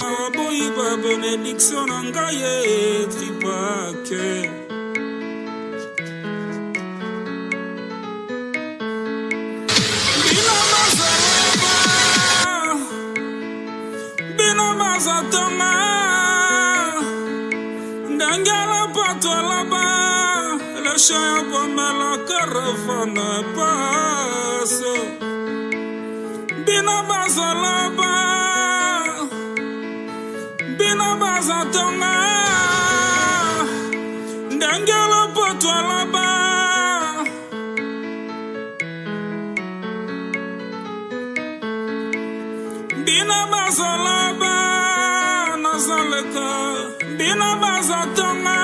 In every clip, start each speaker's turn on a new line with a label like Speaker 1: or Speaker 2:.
Speaker 1: Aboyiba benediction angaye tripake. Bina mazalaba, bina mazatonga, ndangala patolaba, le chien bombe la caravane passe. Bina mazalaba. Bina bazatonga ndangela potwa laba Bina bazalaba nazaleka Bina bazatonga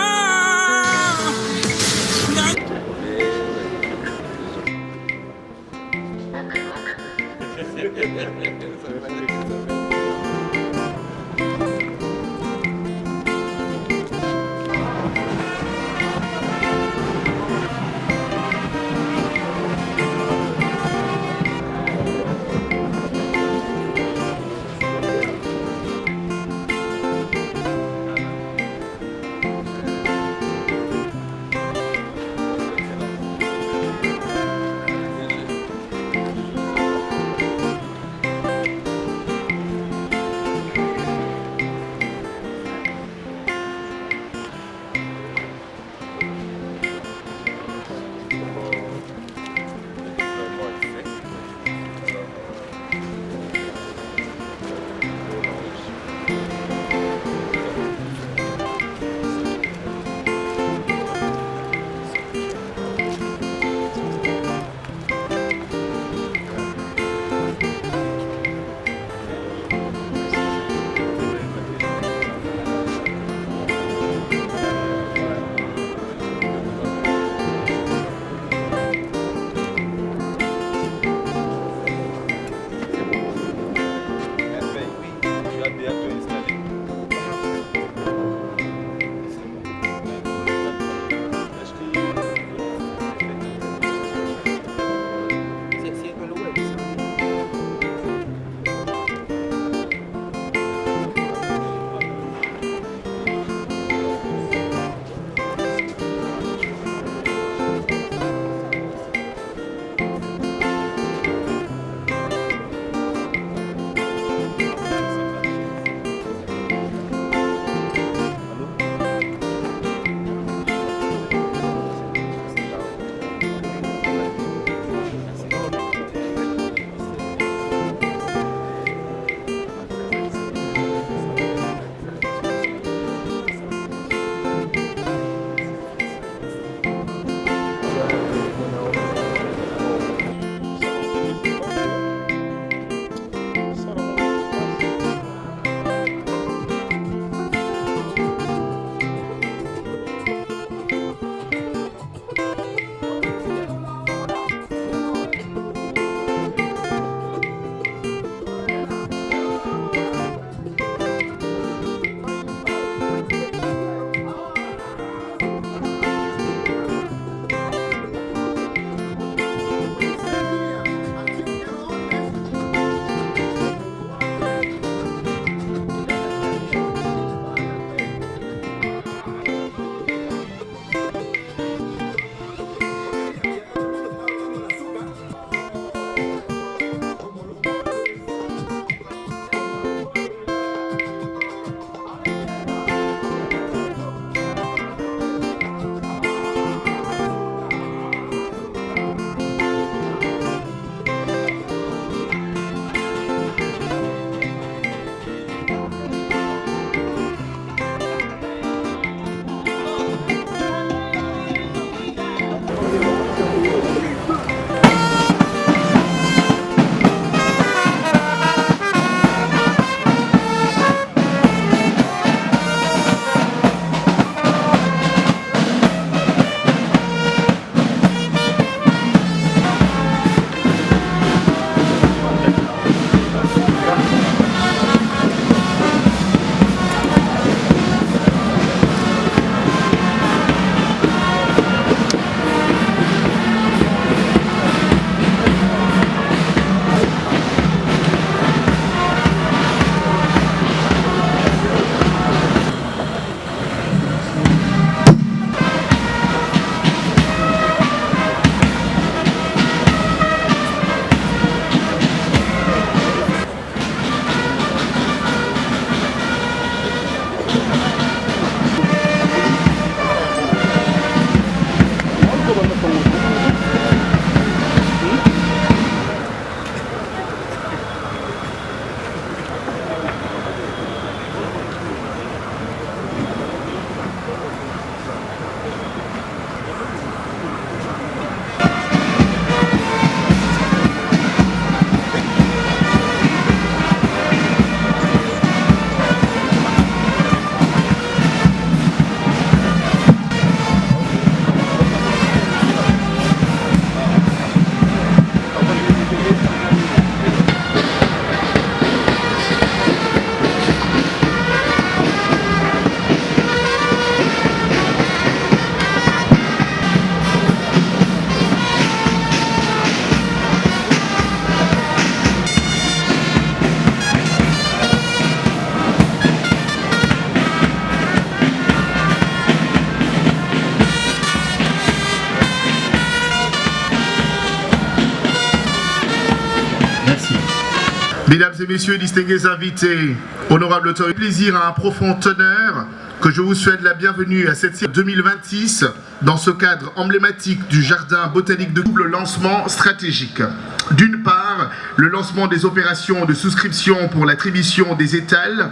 Speaker 2: Mesdames et messieurs, distingués invités, honorables autorités, plaisir à un profond honneur que je vous souhaite la bienvenue à cette série 2026 dans ce cadre emblématique du jardin botanique de double lancement stratégique. D'une part, le lancement des opérations de souscription pour l'attribution des étals,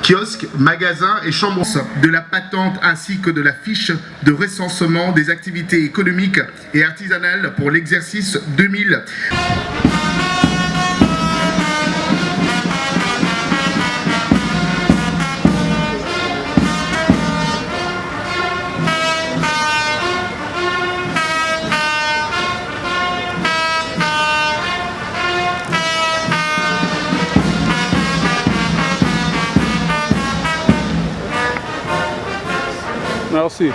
Speaker 2: kiosques, magasins et chambres de la patente ainsi que de la fiche de recensement des activités économiques et artisanales pour l'exercice 2000.
Speaker 3: Merci.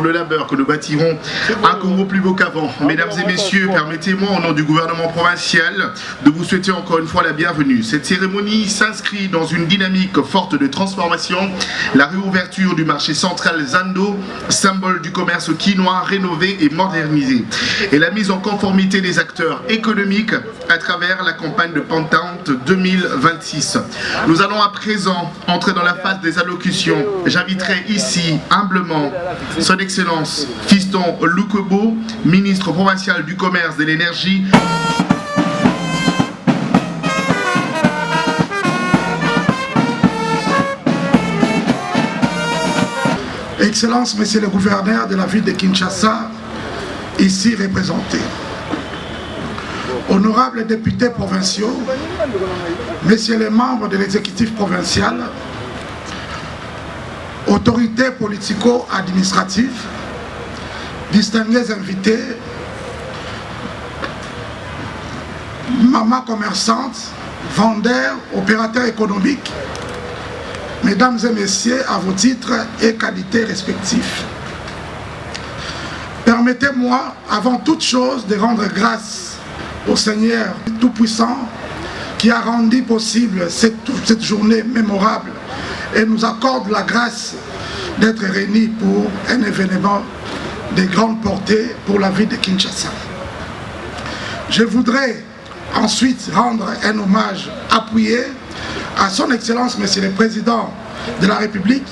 Speaker 2: Le labeur que nous bâtirons un Congo plus beau qu'avant. Mesdames et messieurs, permettez-moi au nom du gouvernement provincial de vous souhaiter encore une fois la bienvenue. Cette cérémonie s'inscrit dans une dynamique forte de transformation. La réouverture du marché central Zando, symbole du commerce quinois rénové et modernisé. Et la mise en conformité des acteurs économiques à travers la campagne de Patente 2026. Nous allons à présent entrer dans la phase des allocutions. J'inviterai ici humblement son Excellence Fiston Lukwebo, ministre provincial du Commerce et de l'Énergie.
Speaker 4: Excellence, Monsieur le gouverneur de la ville de Kinshasa, ici représenté. Honorables députés provinciaux, Messieurs les membres de l'exécutif provincial, autorités politico-administratives, distingués invités, mamans commerçantes, vendeurs, opérateurs économiques, mesdames et messieurs, à vos titres et qualités respectifs. Permettez-moi, avant toute chose, de rendre grâce au Seigneur Tout-Puissant qui a rendu possible cette journée mémorable et nous accorde la grâce d'être réunis pour un événement de grande portée pour la ville de Kinshasa. Je voudrais ensuite rendre un hommage appuyé à son Excellence, Monsieur le Président de la République,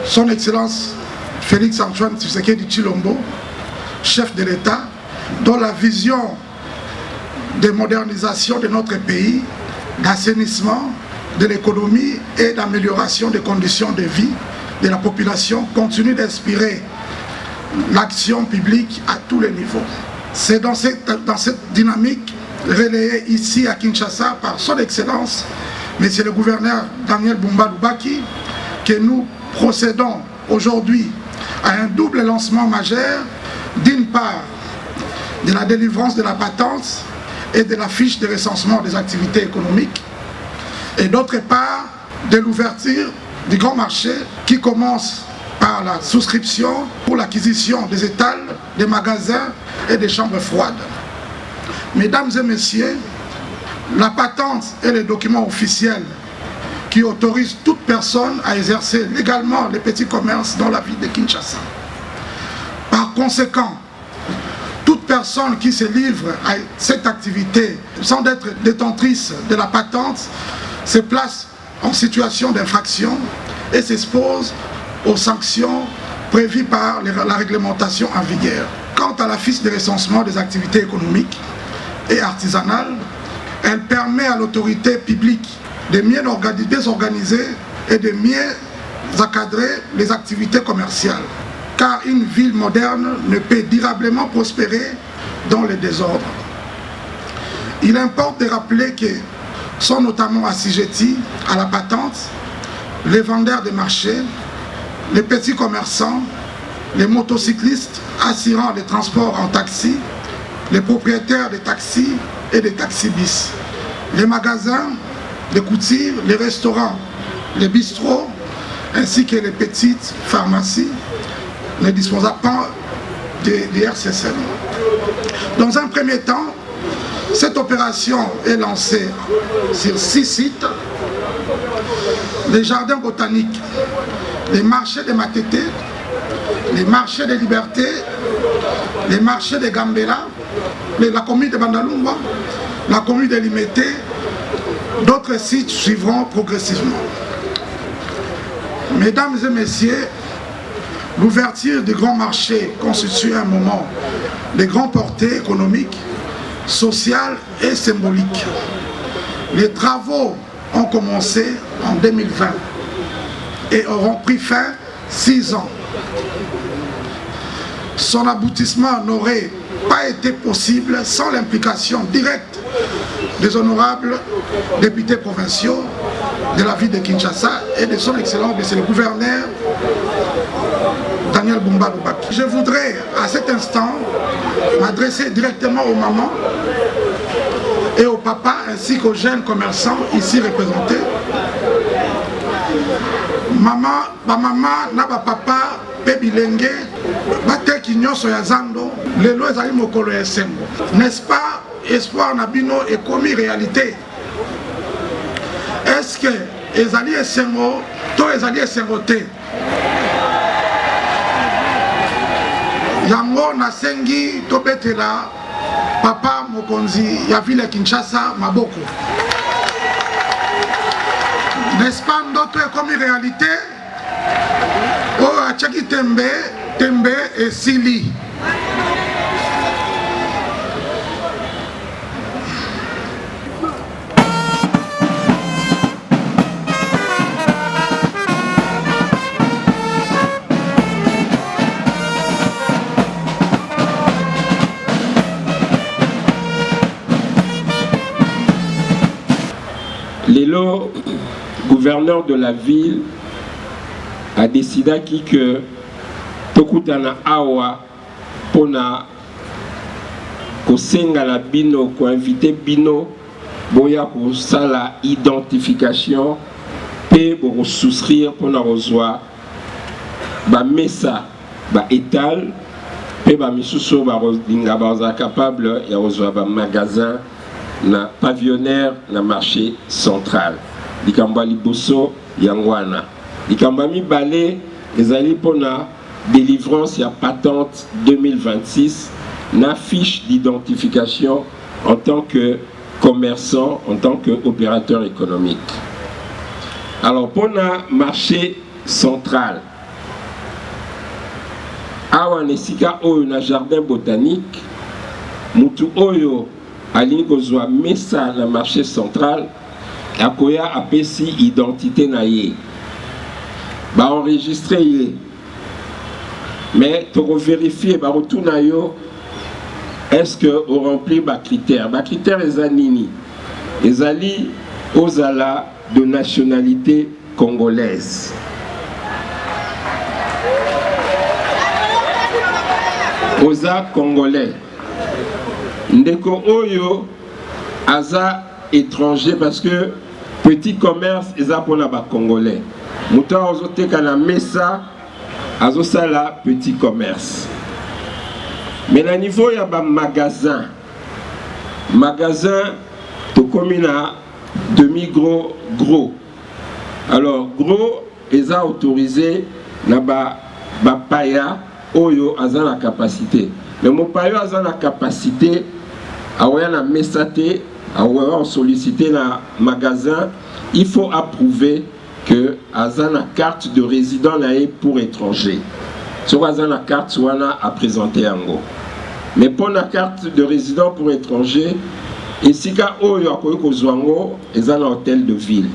Speaker 4: son Excellence Félix-Antoine Tshisekedi Tshilombo, chef de l'État, dont la vision de modernisation de notre pays, d'assainissement, de l'économie et d'amélioration des conditions de vie de la population continue d'inspirer l'action publique à tous les niveaux. C'est dans cette dynamique relayée ici à Kinshasa par son Excellence, Monsieur le gouverneur Daniel Bumba Lubaki, que nous procédons aujourd'hui à un double lancement majeur, d'une part de la délivrance de la patente et de la fiche de recensement des activités économiques, et d'autre part de l'ouverture du grand marché qui commence par la souscription pour l'acquisition des étals, des magasins et des chambres froides. Mesdames et messieurs, la patente est le document officiel qui autorise toute personne à exercer légalement les petits commerces dans la ville de Kinshasa. Par conséquent, toute personne qui se livre à cette activité sans être détentrice de la patente se place en situation d'infraction et s'expose aux sanctions prévues par la réglementation en vigueur. Quant à la fiche de recensement des activités économiques et artisanales, elle permet à l'autorité publique de mieux désorganiser et de mieux encadrer les activités commerciales. Car une ville moderne ne peut durablement prospérer dans le désordre. Il importe de rappeler que sont notamment assujettis à la patente les vendeurs de marché, les petits commerçants, les motocyclistes assurant les transports en taxi, les propriétaires de taxis et des taxis-bis, les magasins de couture, les restaurants, les bistrots, ainsi que les petites pharmacies ne disposant pas de RCSM. Dans un premier temps, Cette opération est lancée sur 6 sites, les jardins botaniques, les marchés de Matete, les marchés de Liberté, les marchés de Gambela, la commune de Bandalumba, la commune de Limete. D'autres sites suivront progressivement. Mesdames et messieurs, l'ouverture du grand marché constitue un moment de grande portée économique, sociale et symbolique. Les travaux ont commencé en 2020 et auront pris fin 6 ans. Son aboutissement n'aurait pas été possible sans l'implication directe des honorables députés provinciaux de la ville de Kinshasa et de son excellence, monsieur le gouverneur Daniel Bumba Lubaki. Je voudrais à cet instant m'adresser directement aux mamans et aux papas ainsi qu'aux jeunes commerçants ici représentés. Maman na papa bilenge bateki nyonso ya zando lelo ezali mokolo ya esengo, n'est-ce pas? Espoir na bino ekomi réalité. Est-ce que ezali esengo to ezali esengo te? Yango nasengi tobetela papa mokonzi ya ville ya Kinshasa maboko. N'est-ce pas? Ndoto ekomi réalité. Oh, achaki tembe et sili.
Speaker 3: Lelo, gouverneur de la ville, a décidé que tokutana awa pona kosenga la bino ko inviter bino boya ko sala identification pe bo souscrire pona rozwa ba mesa ba étal pe ba misuso ba linga ba capable ya rozwa ba magasin na pavillonnaire na marché central likamba liboso yangwana Ikambami balé ezali pona délivrance ya patente 2026 na fiche d'identification en tant que commerçant, en tant que opérateur économique. Alors pona marché central awa nesika oyo na jardin botanique mutu oyo alingi kozwa mesa na marché central akoya apesi identité na ye ba enregistré ye mais pour vérifier ba retourna yo est-ce que on remplit ba critères ezanini ezali ozala de nationalité congolaise oza congolais ndeko oyo aza étranger parce que petit commerce eza pona ba congolais. Mouta ozoteka na mesa azosala petit commerce. Mais na niveau ya ba magasin tokomi na demi gros. Alors gros eza autorisé na ba paya oyo aza na capacité. Mais mon paya aza na capacité aoya na mesa te aoya solliciter na magasin, il faut approuver que Azana carte de résident pour étranger. Sur Azana carte wana à présenter ango. Mais pour la carte de résident pour étranger, esika oyo akoyo kozwango ezana hôtel de ville.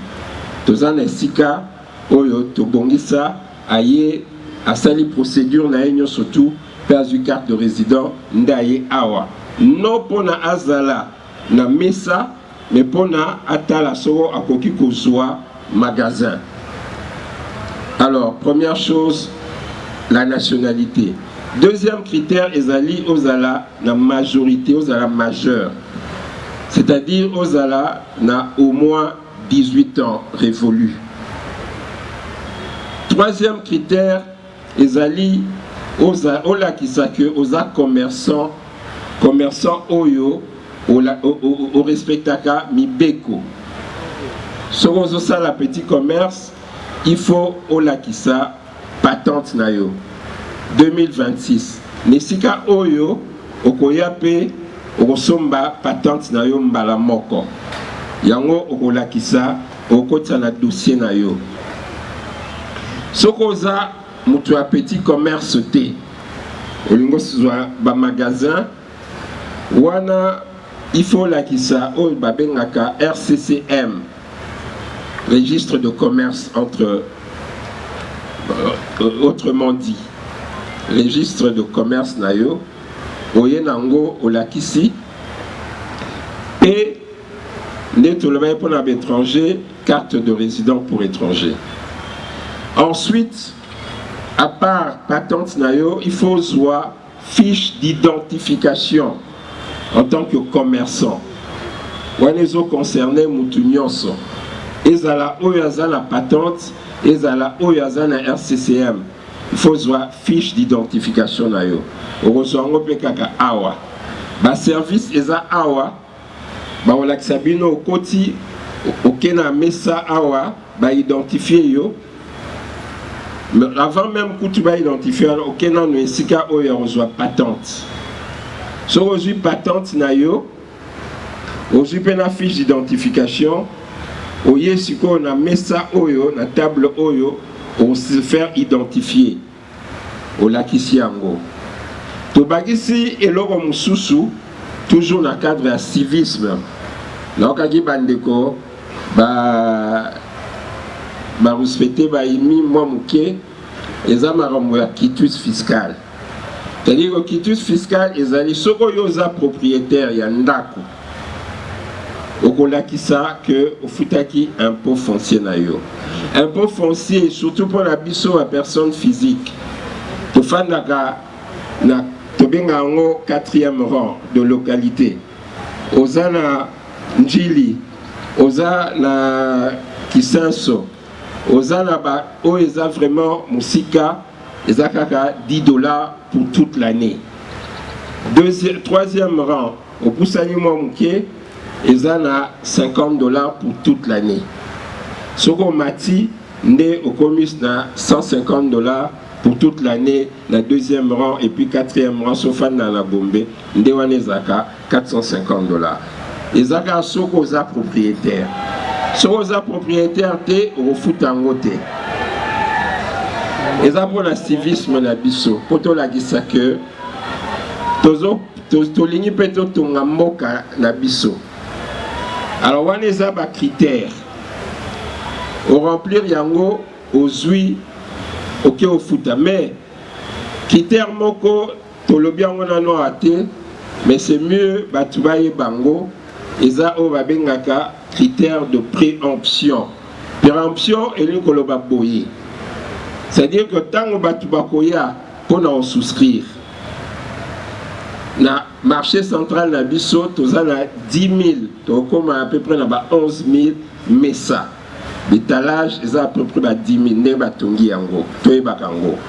Speaker 3: Tozana esika oyo tobongisa aye asali procédure na enyo surtout perdu carte de résident ndaye awa. Non pona azala na mesa mais pona atala soro akoki kozwa magasin. Alors, première chose, la nationalité. Deuxième critère, ezali ozala na majorité, ozala majeur. C'est-à-dire ozala na au moins 18 ans révolus. Troisième critère, ezali oza kisake oza commerçant oyo au respectaka mibeko. Sokozo ça la petit commerce, il faut olakisa patente na yo 2026. Nesika oyo okoya pe okosomba patente na yo mbala moko. Yango okolakisa okotsa na dossier na yo. Sokoza mutu a petit commerce te. Olingo swa ba magasin wana il faut lakisa oyo babengaka RCCM, registre de commerce autrement dit registre de commerce na yo oye nango olakisi et netolobay pour l'étranger, carte de résident pour étranger. Ensuite, à part patente na yo, il faut soit fiche d'identification en tant que commerçant. Wanezo concerné mutu nyonso. Ezala oyo aza na patente, ezala oyo aza na RCCM. Il faut soit fiche d'identification na yo. Orozo pe kaka awa. Ba service eza awa. Ba olakisa bino okoti okena mesa awa ba identifier yo. Mais avant même que tu vas identifier, okena no esika oyo orozo patente. So aujourd'hui patente na yo, aujourd'hui pe na fiche d'identification. Oye siko na mesa oyo na table oyo on se faire identifier au lakisi yango. To bagisi eloko mususu toujours na cadre ya civisme. Na okaki bandeko ba respecter ba imi mwa muke eza makambo ya quitus fiscal. C'est-à-dire que quitus fiscal ezali soko yo za propriétaire ya ndako. Okolakisa que ofutaki impôt foncier na yo. Impôt foncier surtout pour la biso à personne physique. Tofandaka na tobenga ngo 4e rang de localité. Ozana Njili, oza na Kisenso, ozana ba oeza vraiment musika ezakaka $10 pour toute l'année. 3e rang au Poussani Mouké, ils ont $50 pour toute l'année. Soko Mati, né au commis na $150 pour toute l'année, la 2e rang et puis 4e rang, sauf na la Gombe, Ndewane Zaka, $450. Et Zaka Soko za propriétaire. Soko za propriétaire te au futangote. Et ça pour le civisme na biso, pour to la gisa que tolini peto tonga moka na biso. Alors, on a des critères. Au remplir yango, aux huit, ok au foot. Mais, critères moko, tolobia on a no até, mais c'est mieux, batubaye bango, et ça, on va bengaka critères de préemption. Préemption, et l'une koloba boye. C'est-à-dire que tant on batubakoya, on a souscrire. Na marché central na biso toza na 10 000 to comme à peu près na ba 11 000 mesa l'étalage est à peu près ba 10 000 ne batongi yango to ebakango.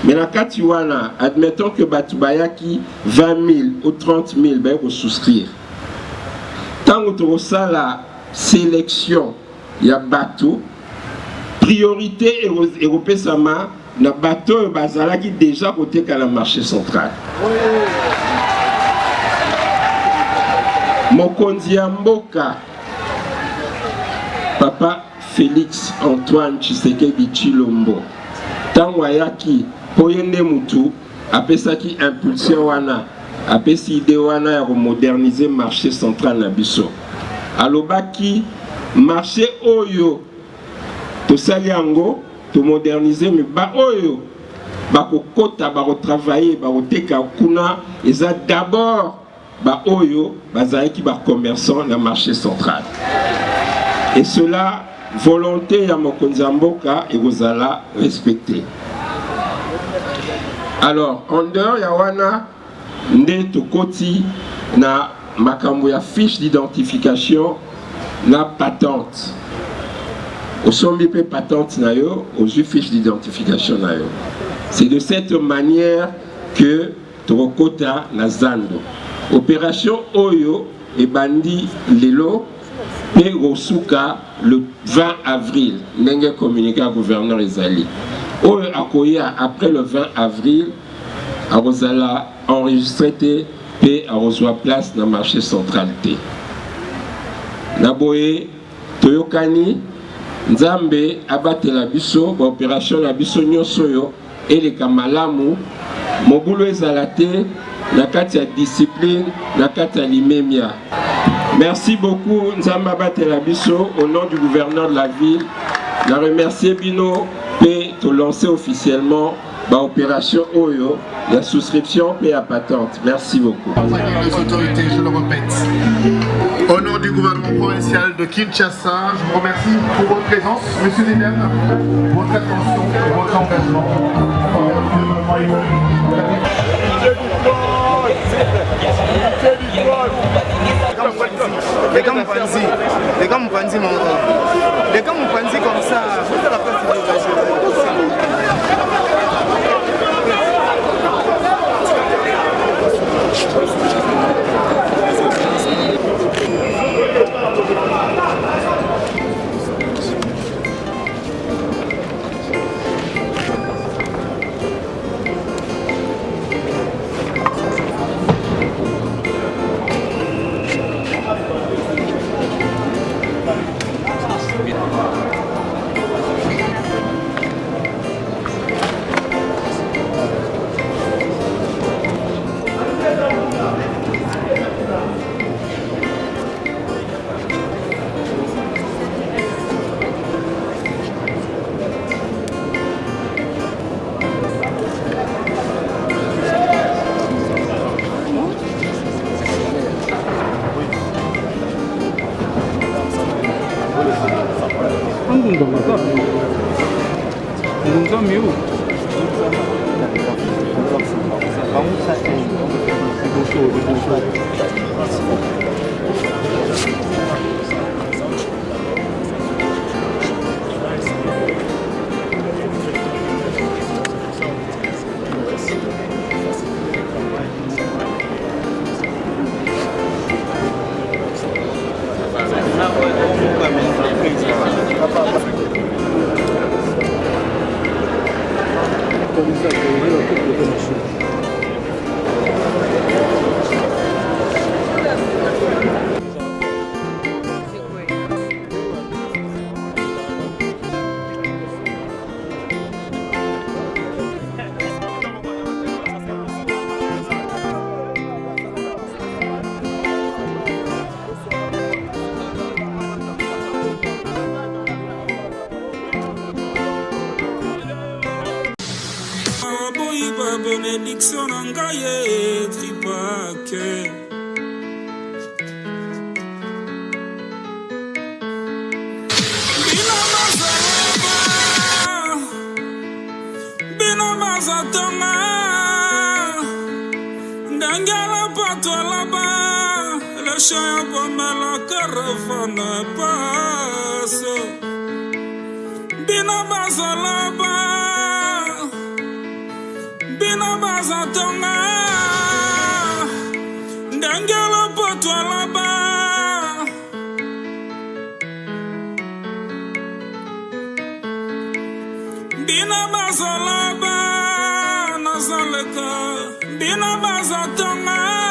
Speaker 3: Mais na kati wana admettons que batubayaki 20 000 ou 30 000 ba ko souscrire tant to sala sélection ya bateau priorité européenne na bateau bazalaki déjà côté ka la marché central. Mokonzi ya mboka Papa Félix Antoine Tshisekedi Tshilombo tango ayaki poyende mutu apesaki impulsion wana apesi ide wana ya moderniser marché central na biso alobaki marché oyo tosali yango to moderniser mais ba oyo bakokota bakotravailler bakoteka kuna eza d'abord ba oyo bazalaki ba commerçant na marché central et cela volonté ya mokonzi ya mboka ekozala respecté. Alors en dehors ya wana nde tokoti na makambo ya fiche d'identification na patente. Osombi pe patente na yo, ozu fiche d'identification na yo. C'est de cette manière que tokota na zando. Opération Oyo et Bandi Lelo et Rosuka le 20 avril. N'enge communiqué à gouverneur Ezali. Oyo Akoya après le 20 avril, à Rosala enregistré et à reçoit place dans le marché central. Naboye Toyokani Nzambe abatela biso opération na biso nyosoyo et les kamalamu mobulo ezalate na kati ya discipline na kati ya limemia. Merci beaucoup Nzambe abatela biso au nom du gouverneur de la ville. Na remercier Bino et te lancer officiellement ba opération Oyo, la souscription et la patente. Merci beaucoup.
Speaker 2: Les autorités, je le répète. Au nom du gouvernement provincial de Kinshasa, je vous remercie pour votre présence, messieurs et dames, votre attention et votre engagement.
Speaker 5: Les gars m'ont pensé comme ça.
Speaker 1: Bénédiction Nangaye Tripake Bina Mazatonga Dangala Patwa là-bas Le chien pomme la caravane passe Bina Mazalaba Bina Mazatonga Dangala Patwa là-bas Bina Mazalaba Nazaleka Bina Mazatonga